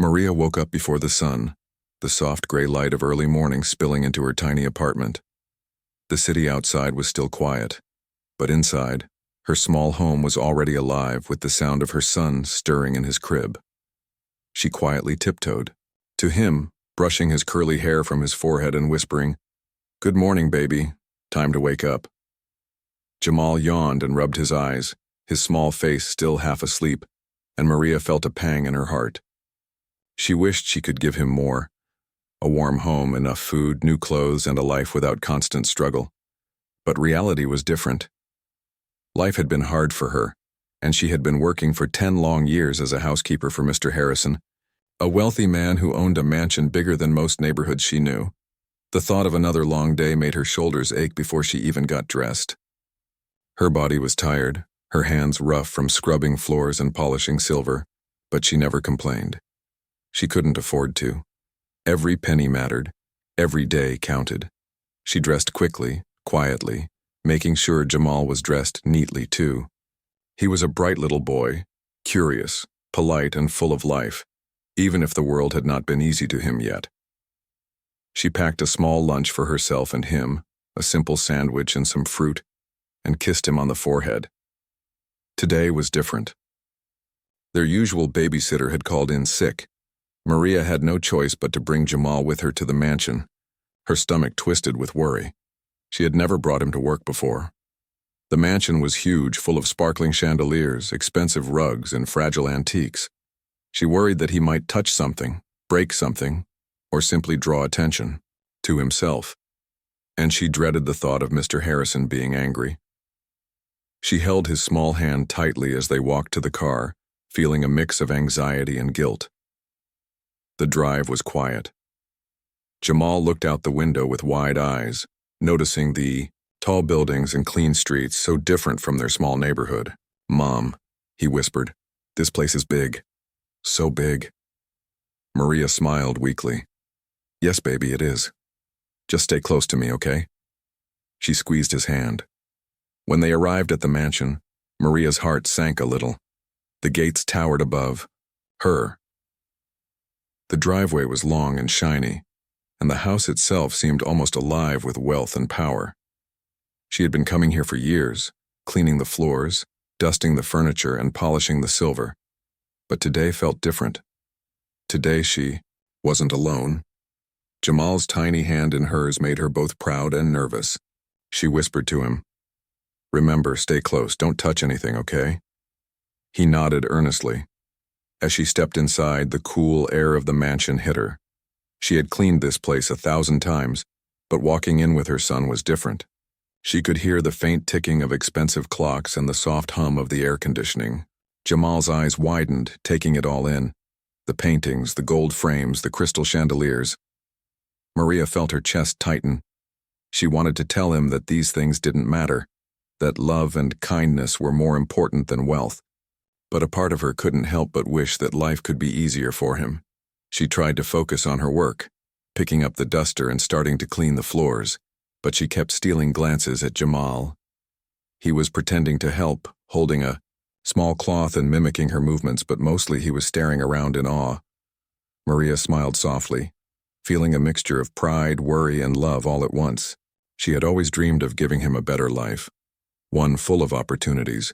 Maria woke up before the sun, the soft gray light of early morning spilling into her tiny apartment. The city outside was still quiet, but inside, her small home was already alive with the sound of her son stirring in his crib. She quietly tiptoed to him, brushing his curly hair from his forehead and whispering, "Good morning, baby. Time to wake up." Jamal yawned and rubbed his eyes, his small face still half asleep, and Maria felt a pang in her heart. She wished she could give him more. A warm home, enough food, new clothes, and a life without constant struggle. But reality was different. Life had been hard for her, and she had been working for 10 long years as a housekeeper for Mr. Harrison, a wealthy man who owned a mansion bigger than most neighborhoods she knew. The thought of another long day made her shoulders ache before she even got dressed. Her body was tired, her hands rough from scrubbing floors and polishing silver, but she never complained. She couldn't afford to. Every penny mattered. Every day counted. She dressed quickly, quietly, making sure Jamal was dressed neatly too. He was a bright little boy, curious, polite, and full of life, even if the world had not been easy to him yet. She packed a small lunch for herself and him, a simple sandwich and some fruit, and kissed him on the forehead. Today was different. Their usual babysitter had called in sick. Maria had no choice but to bring Jamal with her to the mansion. Her stomach twisted with worry. She had never brought him to work before. The mansion was huge, full of sparkling chandeliers, expensive rugs, and fragile antiques. She worried that he might touch something, break something, or simply draw attention to himself. And she dreaded the thought of Mr. Harrison being angry. She held his small hand tightly as they walked to the car, feeling a mix of anxiety and guilt. The drive was quiet. Jamal looked out the window with wide eyes, noticing the tall buildings and clean streets so different from their small neighborhood. "Mom," he whispered, "this place is big. So big." Maria smiled weakly. "Yes, baby, it is. Just stay close to me, okay?" She squeezed his hand. When they arrived at the mansion, Maria's heart sank a little. The gates towered above her. The driveway was long and shiny, and the house itself seemed almost alive with wealth and power. She had been coming here for years, cleaning the floors, dusting the furniture, and polishing the silver. But today felt different. Today she wasn't alone. Jamal's tiny hand in hers made her both proud and nervous. She whispered to him, "Remember, stay close, don't touch anything, okay?" He nodded earnestly. As she stepped inside, the cool air of the mansion hit her. She had cleaned this place 1,000 times, but walking in with her son was different. She could hear the faint ticking of expensive clocks and the soft hum of the air conditioning. Jamal's eyes widened, taking it all in. The paintings, the gold frames, the crystal chandeliers. Maria felt her chest tighten. She wanted to tell him that these things didn't matter, that love and kindness were more important than wealth. But a part of her couldn't help but wish that life could be easier for him. She tried to focus on her work, picking up the duster and starting to clean the floors, but she kept stealing glances at Jamal. He was pretending to help, holding a small cloth and mimicking her movements, but mostly he was staring around in awe. Maria smiled softly, feeling a mixture of pride, worry, and love all at once. She had always dreamed of giving him a better life, one full of opportunities.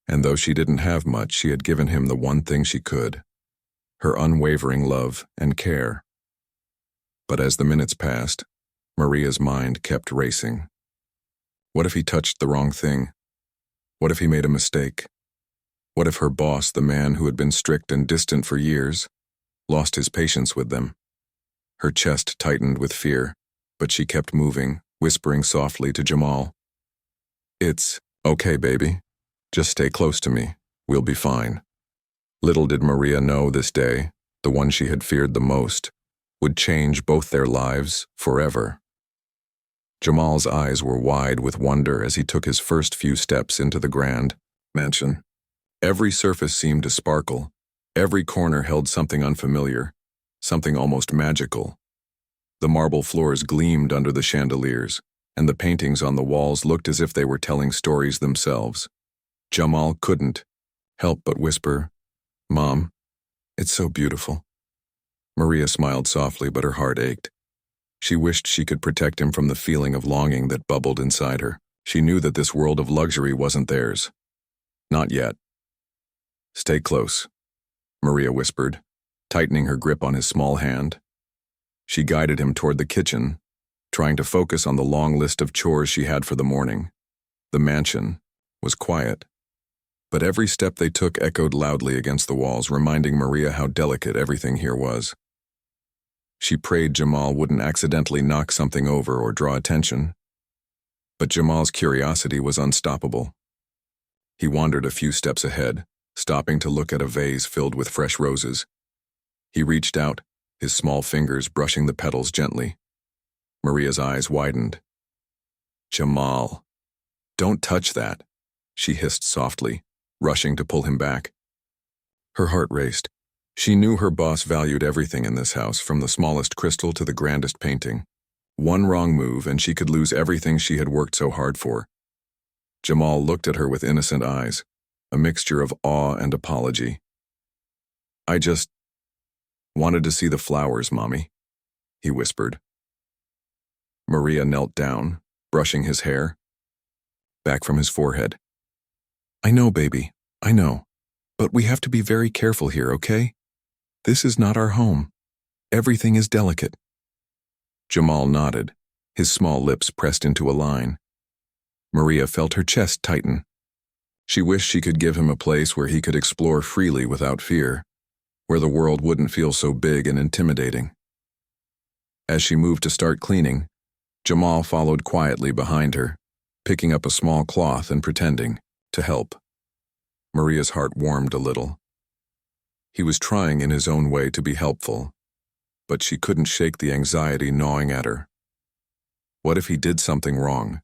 And though she didn't have much, she had given him the one thing she could, her unwavering love and care. But as the minutes passed, Maria's mind kept racing. What if he touched the wrong thing? What if he made a mistake? What if her boss, the man who had been strict and distant for years, lost his patience with them? Her chest tightened with fear, but she kept moving, whispering softly to Jamal, "It's okay, baby. Just stay close to me. We'll be fine." Little did Maria know this day, the one she had feared the most, would change both their lives forever. Jamal's eyes were wide with wonder as he took his first few steps into the grand mansion. Every surface seemed to sparkle. Every corner held something unfamiliar, something almost magical. The marble floors gleamed under the chandeliers, and the paintings on the walls looked as if they were telling stories themselves. Jamal couldn't help but whisper, "Mom, it's so beautiful." Maria smiled softly, but her heart ached. She wished she could protect him from the feeling of longing that bubbled inside her. She knew that this world of luxury wasn't theirs. Not yet. Stay close, Maria whispered, tightening her grip on his small hand. She guided him toward the kitchen, trying to focus on the long list of chores she had for the morning. The mansion was quiet, but every step they took echoed loudly against the walls, reminding Maria how delicate everything here was. She prayed Jamal wouldn't accidentally knock something over or draw attention. But Jamal's curiosity was unstoppable. He wandered a few steps ahead, stopping to look at a vase filled with fresh roses. He reached out, his small fingers brushing the petals gently. Maria's eyes widened. "Jamal, don't touch that," she hissed softly, rushing to pull him back. Her heart raced. She knew her boss valued everything in this house, from the smallest crystal to the grandest painting. One wrong move and she could lose everything she had worked so hard for. Jamal looked at her with innocent eyes, a mixture of awe and apology. "I just wanted to see the flowers, Mommy," he whispered. Maria knelt down, brushing his hair back from his forehead. "I know, baby, I know. But we have to be very careful here, okay? This is not our home. Everything is delicate." Jamal nodded, his small lips pressed into a line. Maria felt her chest tighten. She wished she could give him a place where he could explore freely without fear, where the world wouldn't feel so big and intimidating. As she moved to start cleaning, Jamal followed quietly behind her, picking up a small cloth and pretending to help. Maria's heart warmed a little. He was trying in his own way to be helpful, but she couldn't shake the anxiety gnawing at her. What if he did something wrong?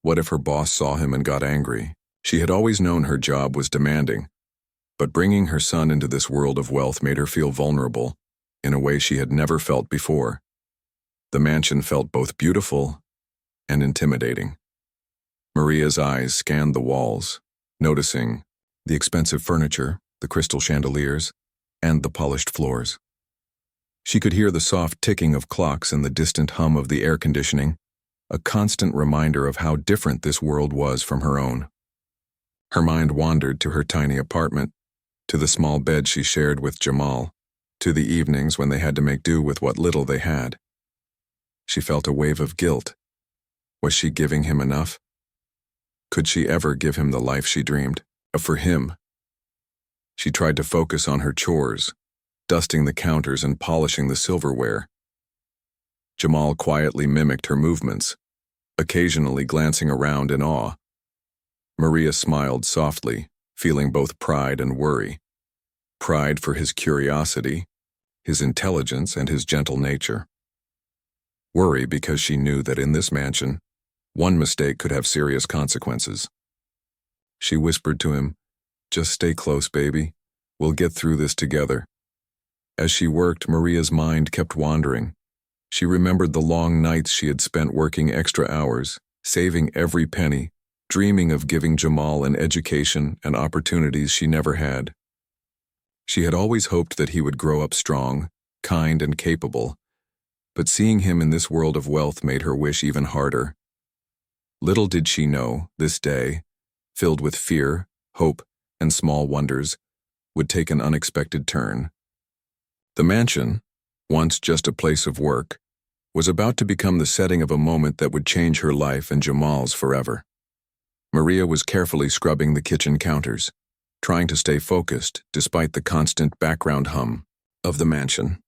What if her boss saw him and got angry? She had always known her job was demanding, but bringing her son into this world of wealth made her feel vulnerable in a way she had never felt before. The mansion felt both beautiful and intimidating. Maria's eyes scanned the walls, noticing the expensive furniture, the crystal chandeliers, and the polished floors. She could hear the soft ticking of clocks and the distant hum of the air conditioning, a constant reminder of how different this world was from her own. Her mind wandered to her tiny apartment, to the small bed she shared with Jamal, to the evenings when they had to make do with what little they had. She felt a wave of guilt. Was she giving him enough? Could she ever give him the life she dreamed of for him? She tried to focus on her chores, dusting the counters and polishing the silverware. Jamal quietly mimicked her movements, occasionally glancing around in awe. Maria smiled softly, feeling both pride and worry. Pride for his curiosity, his intelligence, and his gentle nature. Worry because she knew that in this mansion, one mistake could have serious consequences. She whispered to him, "Just stay close, baby. We'll get through this together." As she worked, Maria's mind kept wandering. She remembered the long nights she had spent working extra hours, saving every penny, dreaming of giving Jamal an education and opportunities she never had. She had always hoped that he would grow up strong, kind, and capable, but seeing him in this world of wealth made her wish even harder. Little did she know, this day, filled with fear, hope, and small wonders, would take an unexpected turn. The mansion, once just a place of work, was about to become the setting of a moment that would change her life and Jamal's forever. Maria was carefully scrubbing the kitchen counters, trying to stay focused despite the constant background hum of the mansion.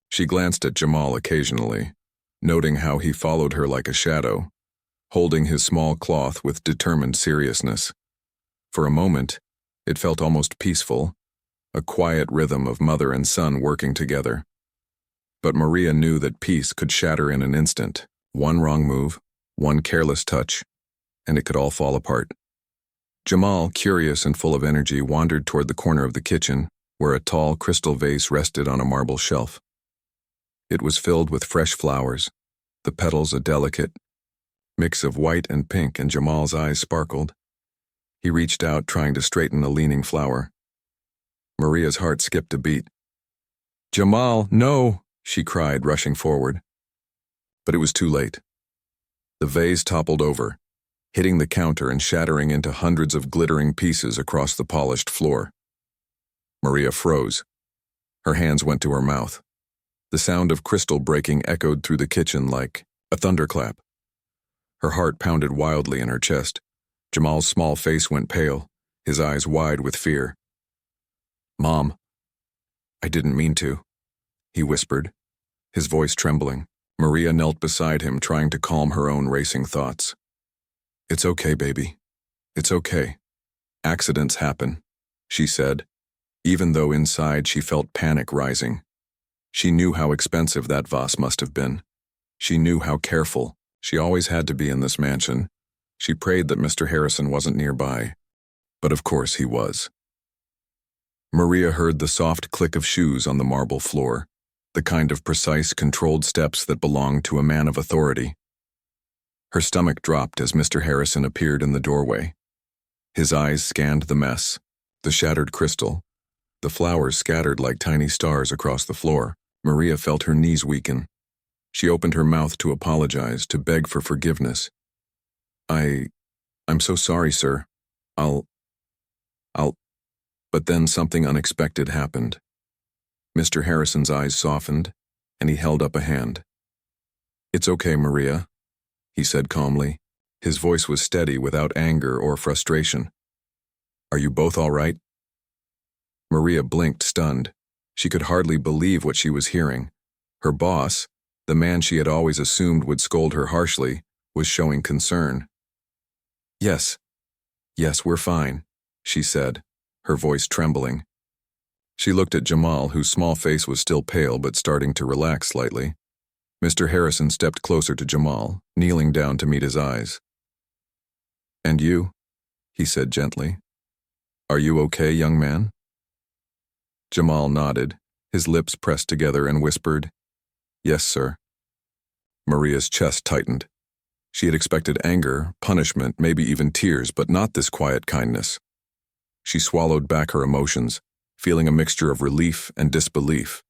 She glanced at Jamal occasionally, noting how he followed her like a shadow, holding his small cloth with determined seriousness. For a moment, it felt almost peaceful, a quiet rhythm of mother and son working together. But Maria knew that peace could shatter in an instant. One wrong move, one careless touch, and it could all fall apart. Jamal, curious and full of energy, wandered toward the corner of the kitchen, where a tall crystal vase rested on a marble shelf. It was filled with fresh flowers, the petals a delicate mix of white and pink, and Jamal's eyes sparkled. He reached out, trying to straighten a leaning flower. Maria's heart skipped a beat. "Jamal, no!" she cried, rushing forward. But it was too late. The vase toppled over, hitting the counter and shattering into hundreds of glittering pieces across the polished floor. Maria froze. Her hands went to her mouth. The sound of crystal breaking echoed through the kitchen like a thunderclap. Her heart pounded wildly in her chest. Jamal's small face went pale, his eyes wide with fear. "Mom, I didn't mean to," he whispered, his voice trembling. Maria knelt beside him, trying to calm her own racing thoughts. "It's okay, baby. It's okay. Accidents happen," she said, even though inside she felt panic rising. She knew how expensive that vase must have been. She knew how careful she always had to be in this mansion. She prayed that Mr. Harrison wasn't nearby, but of course he was. Maria heard the soft click of shoes on the marble floor, the kind of precise, controlled steps that belonged to a man of authority. Her stomach dropped as Mr. Harrison appeared in the doorway. His eyes scanned the mess, the shattered crystal, the flowers scattered like tiny stars across the floor. Maria felt her knees weaken. She opened her mouth to apologize, to beg for forgiveness. I'm so sorry, sir. I'll... But then something unexpected happened. Mr. Harrison's eyes softened, and he held up a hand. "It's okay, Maria," he said calmly. His voice was steady, without anger or frustration. "Are you both all right?" Maria blinked, stunned. She could hardly believe what she was hearing. Her boss, the man she had always assumed would scold her harshly, was showing concern. Yes, we're fine," she said, her voice trembling. She looked at Jamal, whose small face was still pale but starting to relax slightly. Mr. Harrison stepped closer to Jamal, kneeling down to meet his eyes. "And you?" he said gently. "Are you okay, young man?" Jamal nodded, his lips pressed together, and whispered, "Yes, sir." Maria's chest tightened. She had expected anger, punishment, maybe even tears, but not this quiet kindness. She swallowed back her emotions, feeling a mixture of relief and disbelief.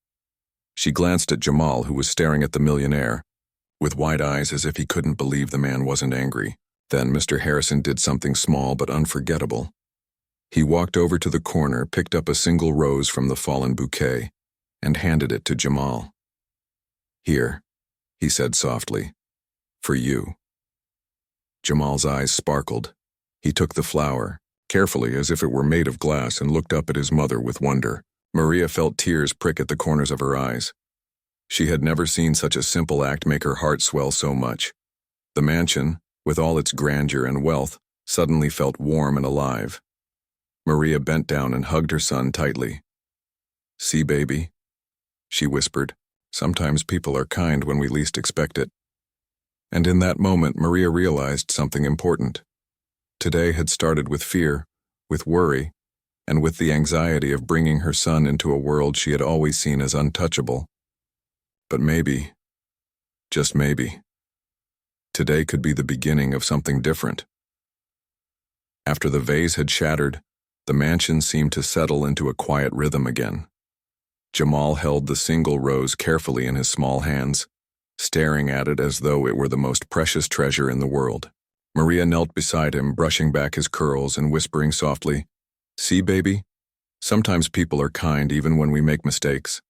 She glanced at Jamal, who was staring at the millionaire, with wide eyes as if he couldn't believe the man wasn't angry. Then Mr. Harrison did something small but unforgettable. He walked over to the corner, picked up a single rose from the fallen bouquet, and handed it to Jamal. "Here," he said softly, "for you." Jamal's eyes sparkled. He took the flower, carefully as if it were made of glass, and looked up at his mother with wonder. Maria felt tears prick at the corners of her eyes. She had never seen such a simple act make her heart swell so much. The mansion, with all its grandeur and wealth, suddenly felt warm and alive. Maria bent down and hugged her son tightly. "See, baby," she whispered, "sometimes people are kind when we least expect it." And in that moment, Maria realized something important. Today had started with fear, with worry, and with the anxiety of bringing her son into a world she had always seen as untouchable. But maybe, just maybe, today could be the beginning of something different. After the vase had shattered, the mansion seemed to settle into a quiet rhythm again. Jamal held the single rose carefully in his small hands, staring at it as though it were the most precious treasure in the world. Maria knelt beside him, brushing back his curls and whispering softly, "See, baby, sometimes people are kind even when we make mistakes."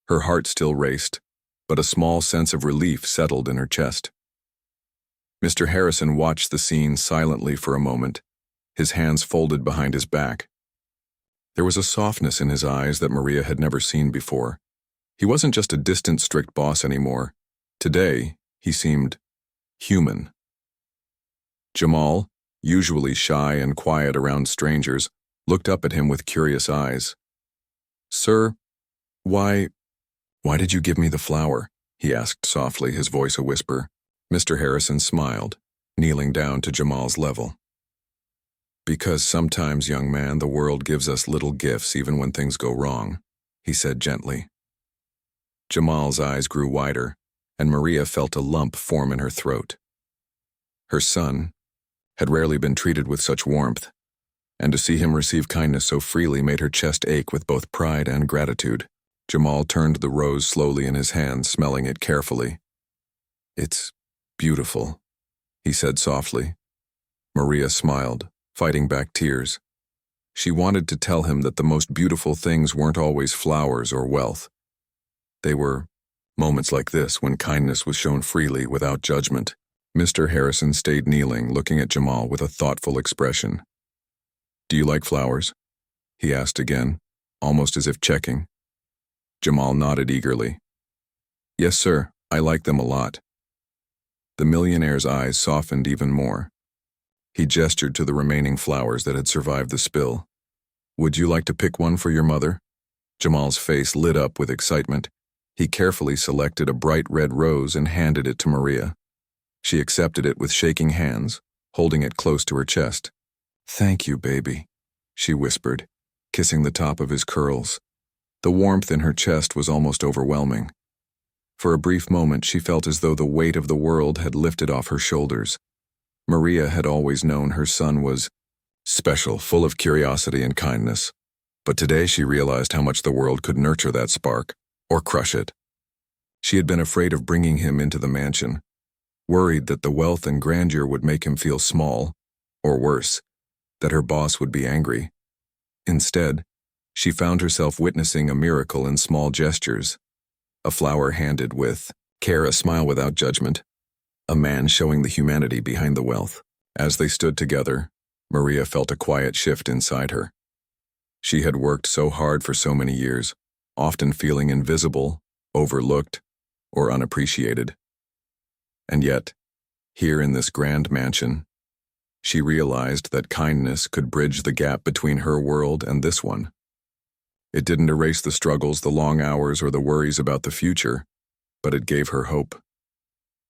Her heart still raced, but a small sense of relief settled in her chest. Mr. Harrison watched the scene silently for a moment, his hands folded behind his back. There was a softness in his eyes that Maria had never seen before. He wasn't just a distant, strict boss anymore. Today, he seemed human. Jamal, usually shy and quiet around strangers, looked up at him with curious eyes. "Sir, why did you give me the flower?" he asked softly, his voice a whisper. Mr. Harrison smiled, kneeling down to Jamal's level. "Because sometimes, young man, the world gives us little gifts even when things go wrong," he said gently. Jamal's eyes grew wider, and Maria felt a lump form in her throat. Her son had rarely been treated with such warmth, and to see him receive kindness so freely made her chest ache with both pride and gratitude. Jamal turned the rose slowly in his hand, smelling it carefully. "It's beautiful," he said softly. Maria smiled, fighting back tears. She wanted to tell him that the most beautiful things weren't always flowers or wealth. They were moments like this when kindness was shown freely without judgment. Mr. Harrison stayed kneeling, looking at Jamal with a thoughtful expression. "Do you like flowers?" he asked again, almost as if checking. Jamal nodded eagerly. "Yes, sir, I like them a lot." The millionaire's eyes softened even more. He gestured to the remaining flowers that had survived the spill. "Would you like to pick one for your mother?" Jamal's face lit up with excitement. He carefully selected a bright red rose and handed it to Maria. She accepted it with shaking hands, holding it close to her chest. "Thank you, baby," she whispered, kissing the top of his curls. The warmth in her chest was almost overwhelming. For a brief moment, she felt as though the weight of the world had lifted off her shoulders. Maria had always known her son was special, full of curiosity and kindness. But today she realized how much the world could nurture that spark, or crush it. She had been afraid of bringing him into the mansion, worried that the wealth and grandeur would make him feel small, or worse, that her boss would be angry. Instead, she found herself witnessing a miracle in small gestures. A flower handed with care, a smile without judgment, a man showing the humanity behind the wealth. As they stood together, Maria felt a quiet shift inside her. She had worked so hard for so many years, often feeling invisible, overlooked, or unappreciated. And yet, here in this grand mansion, she realized that kindness could bridge the gap between her world and this one. It didn't erase the struggles, the long hours, or the worries about the future, but it gave her hope.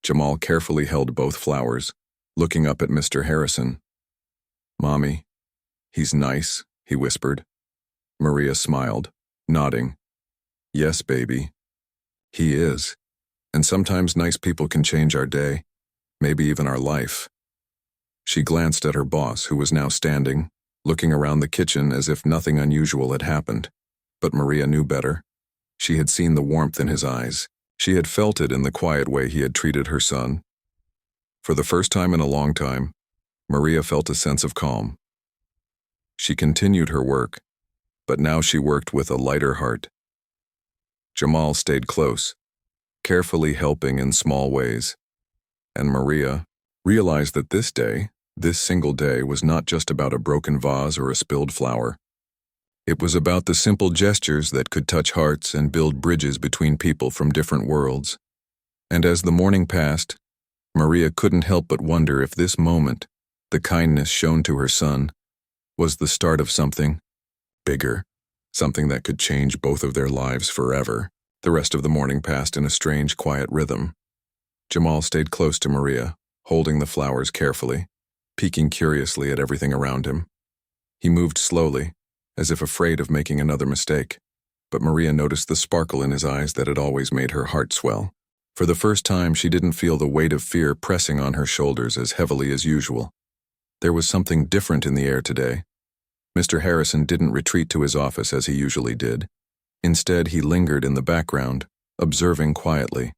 Jamal carefully held both flowers, looking up at Mr. Harrison. "Mommy, he's nice," he whispered. Maria smiled, nodding. "Yes, baby, he is. And sometimes nice people can change our day, maybe even our life." She glanced at her boss, who was now standing, looking around the kitchen as if nothing unusual had happened. But Maria knew better. She had seen the warmth in his eyes. She had felt it in the quiet way he had treated her son. For the first time in a long time, Maria felt a sense of calm. She continued her work, but now she worked with a lighter heart. Jamal stayed close, carefully helping in small ways. And Maria realized that this single day, was not just about a broken vase or a spilled flower. It was about the simple gestures that could touch hearts and build bridges between people from different worlds. And as the morning passed, Maria couldn't help but wonder if this moment, the kindness shown to her son, was the start of something bigger, something that could change both of their lives forever. The rest of the morning passed in a strange, quiet rhythm. Jamal stayed close to Maria, holding the flowers carefully, peeking curiously at everything around him. He moved slowly, as if afraid of making another mistake, but Maria noticed the sparkle in his eyes that had always made her heart swell. For the first time, she didn't feel the weight of fear pressing on her shoulders as heavily as usual. There was something different in the air today. Mr. Harrison didn't retreat to his office as he usually did. Instead, he lingered in the background, observing quietly.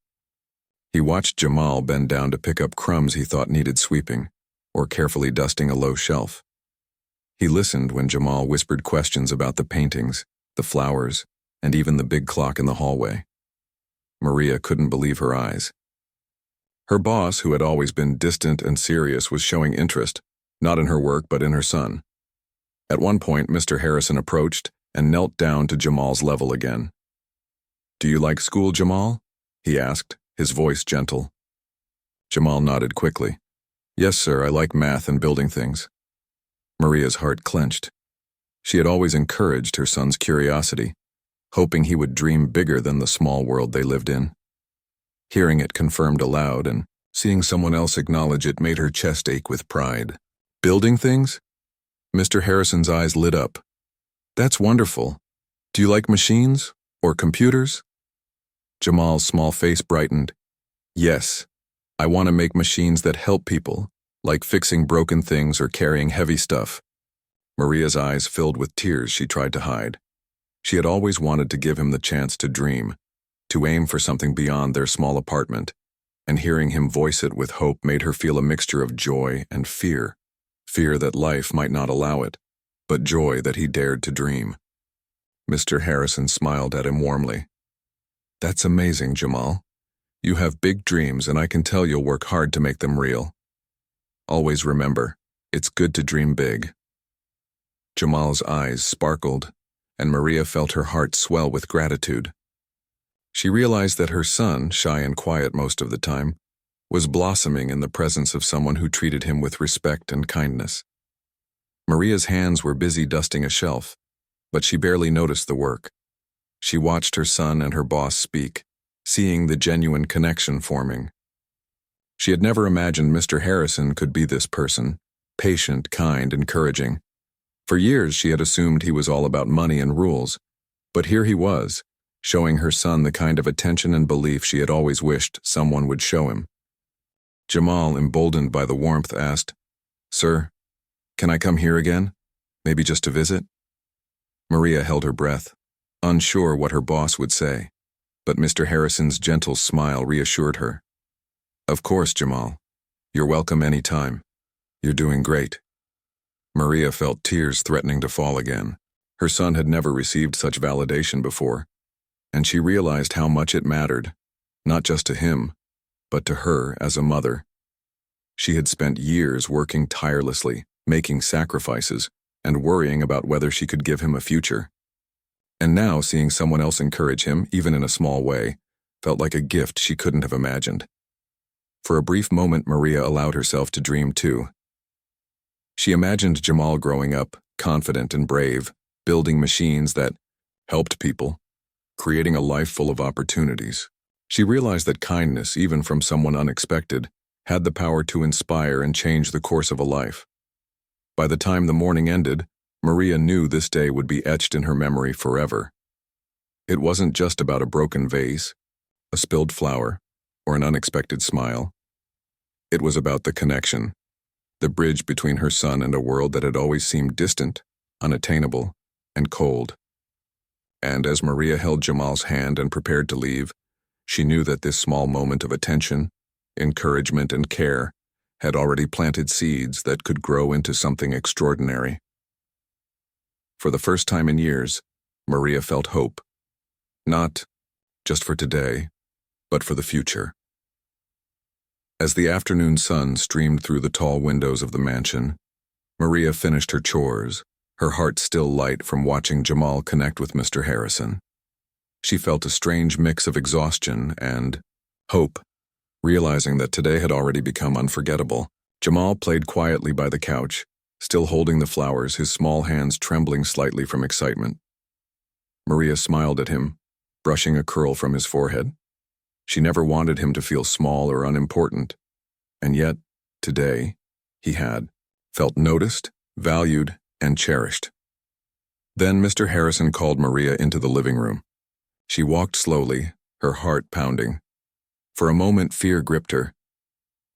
He watched Jamal bend down to pick up crumbs he thought needed sweeping, or carefully dusting a low shelf. He listened when Jamal whispered questions about the paintings, the flowers, and even the big clock in the hallway. Maria couldn't believe her eyes. Her boss, who had always been distant and serious, was showing interest, not in her work but in her son. At one point, Mr. Harrison approached and knelt down to Jamal's level again. "Do you like school, Jamal?" he asked, his voice gentle. Jamal nodded quickly. "Yes, sir, I like math and building things." Maria's heart clenched. She had always encouraged her son's curiosity, hoping he would dream bigger than the small world they lived in. Hearing it confirmed aloud and seeing someone else acknowledge it made her chest ache with pride. "Building things?" Mr. Harrison's eyes lit up. "That's wonderful. Do you like machines or computers?" Jamal's small face brightened. "Yes, I want to make machines that help people, like fixing broken things or carrying heavy stuff." Maria's eyes filled with tears she tried to hide. She had always wanted to give him the chance to dream, to aim for something beyond their small apartment, and hearing him voice it with hope made her feel a mixture of joy and fear. Fear that life might not allow it, but joy that he dared to dream. Mr. Harrison smiled at him warmly. "That's amazing, Jamal. You have big dreams, and I can tell you'll work hard to make them real. Always remember, it's good to dream big." Jamal's eyes sparkled, and Maria felt her heart swell with gratitude. She realized that her son, shy and quiet most of the time, was blossoming in the presence of someone who treated him with respect and kindness. Maria's hands were busy dusting a shelf, but she barely noticed the work. She watched her son and her boss speak, seeing the genuine connection forming. She had never imagined Mr. Harrison could be this person, patient, kind, encouraging. For years she had assumed he was all about money and rules, but here he was, showing her son the kind of attention and belief she had always wished someone would show him. Jamal, emboldened by the warmth, asked, "Sir, can I come here again? Maybe just to visit?" Maria held her breath, unsure what her boss would say, but Mr. Harrison's gentle smile reassured her. "Of course, Jamal. You're welcome any time. You're doing great." Maria felt tears threatening to fall again. Her son had never received such validation before, and she realized how much it mattered, not just to him, but to her as a mother. She had spent years working tirelessly, making sacrifices, and worrying about whether she could give him a future. And now seeing someone else encourage him, even in a small way, felt like a gift she couldn't have imagined. For a brief moment, Maria allowed herself to dream too. She imagined Jamal growing up, confident and brave, building machines that helped people, creating a life full of opportunities. She realized that kindness, even from someone unexpected, had the power to inspire and change the course of a life. By the time the morning ended, Maria knew this day would be etched in her memory forever. It wasn't just about a broken vase, a spilled flower, or an unexpected smile. It was about the connection, the bridge between her son and a world that had always seemed distant, unattainable, and cold. And as Maria held Jamal's hand and prepared to leave, she knew that this small moment of attention, encouragement, and care had already planted seeds that could grow into something extraordinary. For the first time in years, Maria felt hope. Not just for today, but for the future. As the afternoon sun streamed through the tall windows of the mansion, Maria finished her chores, her heart still light from watching Jamal connect with Mr. Harrison. She felt a strange mix of exhaustion and hope, realizing that today had already become unforgettable. Jamal played quietly by the couch, still holding the flowers, his small hands trembling slightly from excitement. Maria smiled at him, brushing a curl from his forehead. She never wanted him to feel small or unimportant, and yet, today, he had felt noticed, valued, and cherished. Then Mr. Harrison called Maria into the living room. She walked slowly, her heart pounding. For a moment, fear gripped her.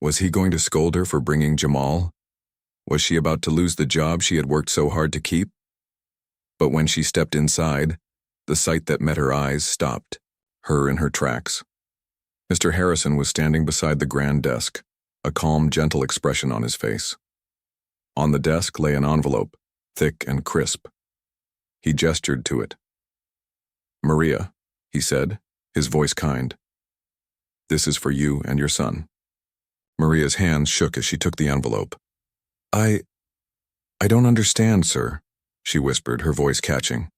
Was he going to scold her for bringing Jamal? Was she about to lose the job she had worked so hard to keep? But when she stepped inside, the sight that met her eyes stopped, her in her tracks. Mr. Harrison was standing beside the grand desk, a calm, gentle expression on his face. On the desk lay an envelope, thick and crisp. He gestured to it. "Maria," he said, his voice kind. "This is for you and your son." Maria's hands shook as she took the envelope. I don't understand, sir," she whispered, her voice catching.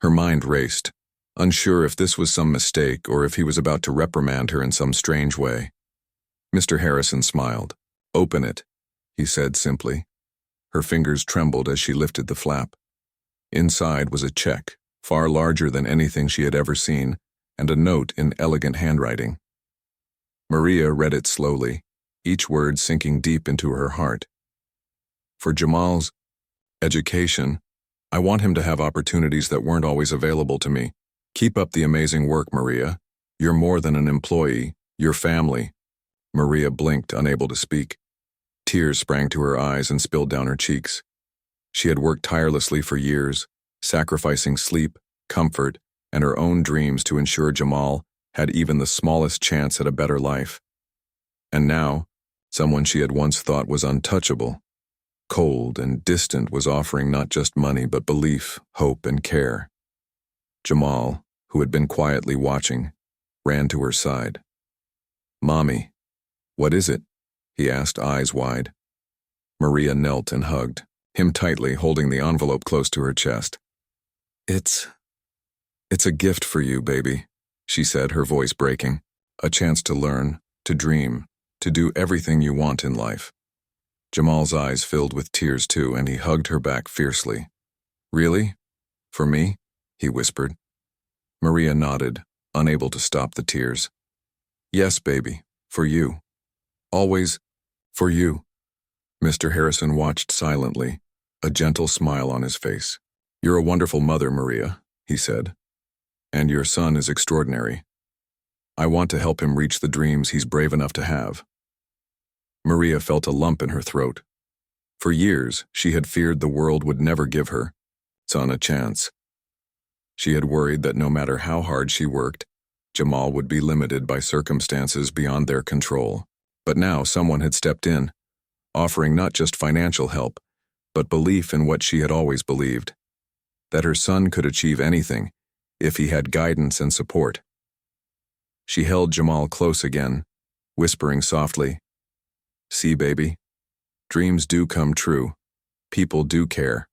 Her mind raced, unsure if this was some mistake or if he was about to reprimand her in some strange way. Mr. Harrison smiled. "Open it," he said simply. Her fingers trembled as she lifted the flap. Inside was a check, far larger than anything she had ever seen, and a note in elegant handwriting. Maria read it slowly, each word sinking deep into her heart. "For Jamal's education, I want him to have opportunities that weren't always available to me. Keep up the amazing work, Maria. You're more than an employee, you're family." Maria blinked, unable to speak. Tears sprang to her eyes and spilled down her cheeks. She had worked tirelessly for years, sacrificing sleep, comfort, and her own dreams to ensure Jamal had even the smallest chance at a better life. And now, someone she had once thought was untouchable, cold and distant, was offering not just money but belief, hope, and care. Jamal, who had been quietly watching, ran to her side. "Mommy, what is it?" he asked, eyes wide. Maria knelt and hugged him tightly, holding the envelope close to her chest. It's a gift for you, baby," she said, her voice breaking. "A chance to learn, to dream, to do everything you want in life." Jamal's eyes filled with tears too, and he hugged her back fiercely. "Really? For me?" he whispered. Maria nodded, unable to stop the tears. "Yes, baby, for you. Always for you." Mr. Harrison watched silently, a gentle smile on his face. "You're a wonderful mother, Maria," he said. "And your son is extraordinary. I want to help him reach the dreams he's brave enough to have." Maria felt a lump in her throat. For years, she had feared the world would never give her son a chance. She had worried that no matter how hard she worked, Jamal would be limited by circumstances beyond their control. But now someone had stepped in, offering not just financial help, but belief in what she had always believed, that her son could achieve anything if he had guidance and support. She held Jamal close again, whispering softly, "See, baby, dreams do come true. People do care."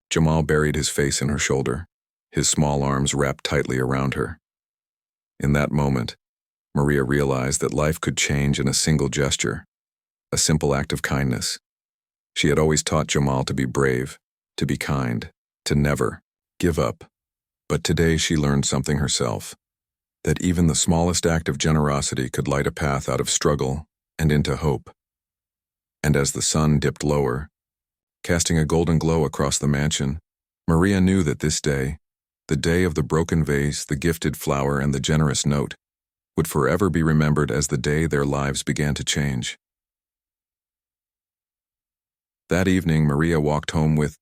Jamal buried his face in her shoulder, his small arms wrapped tightly around her. In that moment, Maria realized that life could change in a single gesture, a simple act of kindness. She had always taught Jamal to be brave, to be kind, to never give up. But today she learned something herself, that even the smallest act of generosity could light a path out of struggle and into hope. And as the sun dipped lower, casting a golden glow across the mansion, Maria knew that this day, the day of the broken vase, the gifted flower, and the generous note, would forever be remembered as the day their lives began to change. That evening, Maria walked home with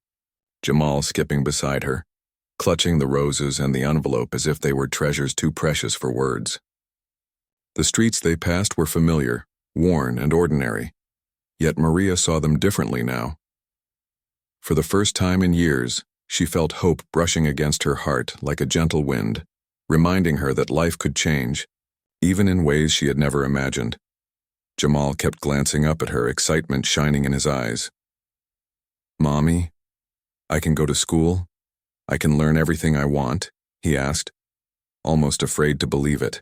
Jamal skipping beside her, clutching the roses and the envelope as if they were treasures too precious for words. The streets they passed were familiar, worn, and ordinary, yet Maria saw them differently now. For the first time in years, she felt hope brushing against her heart like a gentle wind, reminding her that life could change, even in ways she had never imagined. Jamal kept glancing up at her, excitement shining in his eyes. "Mommy, I can go to school? I can learn everything I want?" he asked, almost afraid to believe it.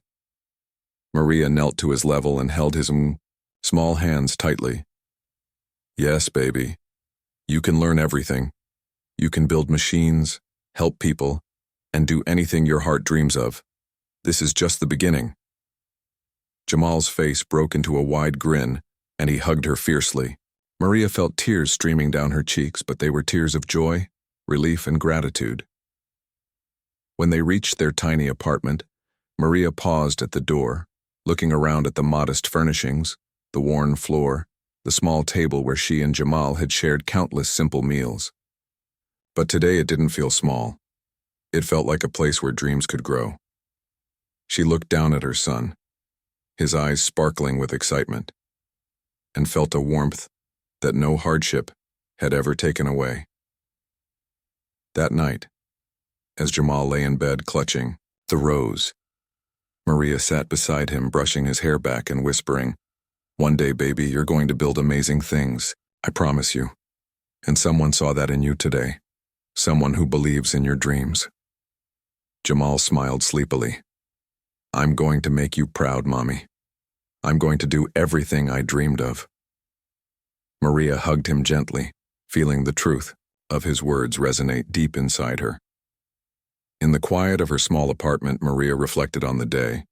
Maria knelt to his level and held his small hands tightly. "Yes, baby. You can learn everything. You can build machines, help people, and do anything your heart dreams of. This is just the beginning." Jamal's face broke into a wide grin, and he hugged her fiercely. Maria felt tears streaming down her cheeks, but they were tears of joy, relief, and gratitude. When they reached their tiny apartment, Maria paused at the door, looking around at the modest furnishings, the worn floor, the small table where she and Jamal had shared countless simple meals. But today it didn't feel small. It felt like a place where dreams could grow. She looked down at her son, his eyes sparkling with excitement, and felt a warmth that no hardship had ever taken away. That night, as Jamal lay in bed clutching the rose, Maria sat beside him, brushing his hair back and whispering, "One day, baby, you're going to build amazing things, I promise you. And someone saw that in you today, someone who believes in your dreams." Jamal smiled sleepily. "I'm going to make you proud, Mommy. I'm going to do everything I dreamed of." Maria hugged him gently, feeling the truth of his words resonate deep inside her. In the quiet of her small apartment, Maria reflected on the day.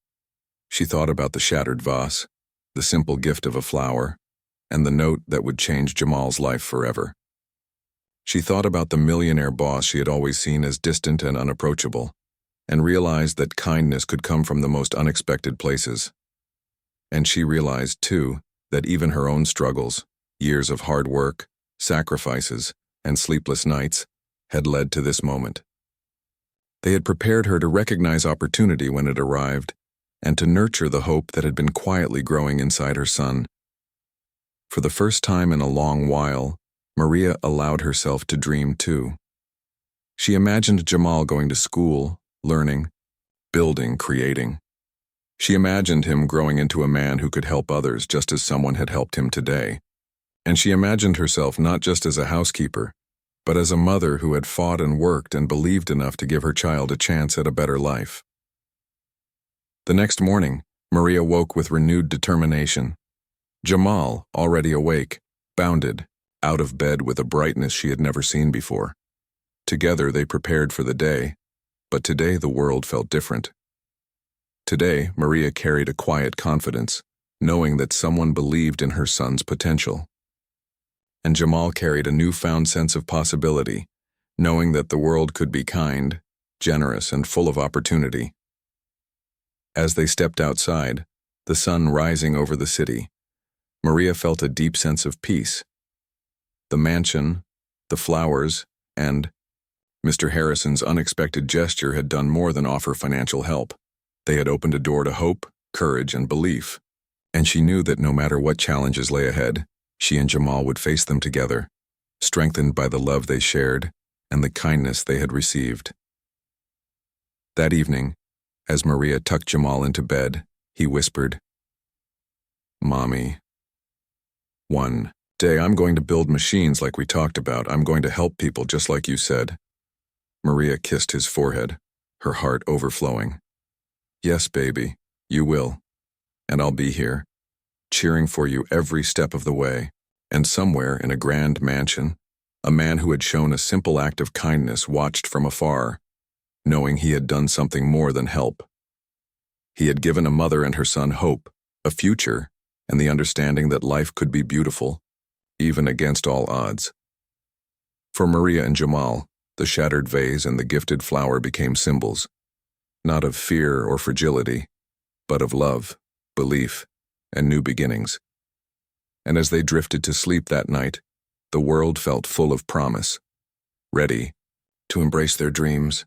She thought about the shattered vase, the simple gift of a flower, and the note that would change Jamal's life forever. She thought about the millionaire boss she had always seen as distant and unapproachable, and realized that kindness could come from the most unexpected places. And she realized, too, that even her own struggles, years of hard work, sacrifices, and sleepless nights, had led to this moment. They had prepared her to recognize opportunity when it arrived, and to nurture the hope that had been quietly growing inside her son. For the first time in a long while, Maria allowed herself to dream too. She imagined Jamal going to school, learning, building, creating. She imagined him growing into a man who could help others just as someone had helped him today. And she imagined herself not just as a housekeeper, but as a mother who had fought and worked and believed enough to give her child a chance at a better life. The next morning, Maria woke with renewed determination. Jamal, already awake, bounded, out of bed with a brightness she had never seen before. Together they prepared for the day, but today the world felt different. Today, Maria carried a quiet confidence, knowing that someone believed in her son's potential. And Jamal carried a newfound sense of possibility, knowing that the world could be kind, generous, and full of opportunity. As they stepped outside, the sun rising over the city, Maria felt a deep sense of peace. The mansion, the flowers, and Mr. Harrison's unexpected gesture had done more than offer financial help. They had opened a door to hope, courage, and belief, and she knew that no matter what challenges lay ahead, she and Jamal would face them together, strengthened by the love they shared and the kindness they had received. That evening, as Maria tucked Jamal into bed, he whispered, "Mommy, one day I'm going to build machines like we talked about. I'm going to help people just like you said." Maria kissed his forehead, her heart overflowing. "Yes, baby, you will. And I'll be here, cheering for you every step of the way." And somewhere in a grand mansion, a man who had shown a simple act of kindness watched from afar, knowing he had done something more than help. He had given a mother and her son hope, a future, and the understanding that life could be beautiful, even against all odds. For Maria and Jamal, the shattered vase and the gifted flower became symbols, not of fear or fragility, but of love, belief, and new beginnings. And as they drifted to sleep that night, the world felt full of promise, ready to embrace their dreams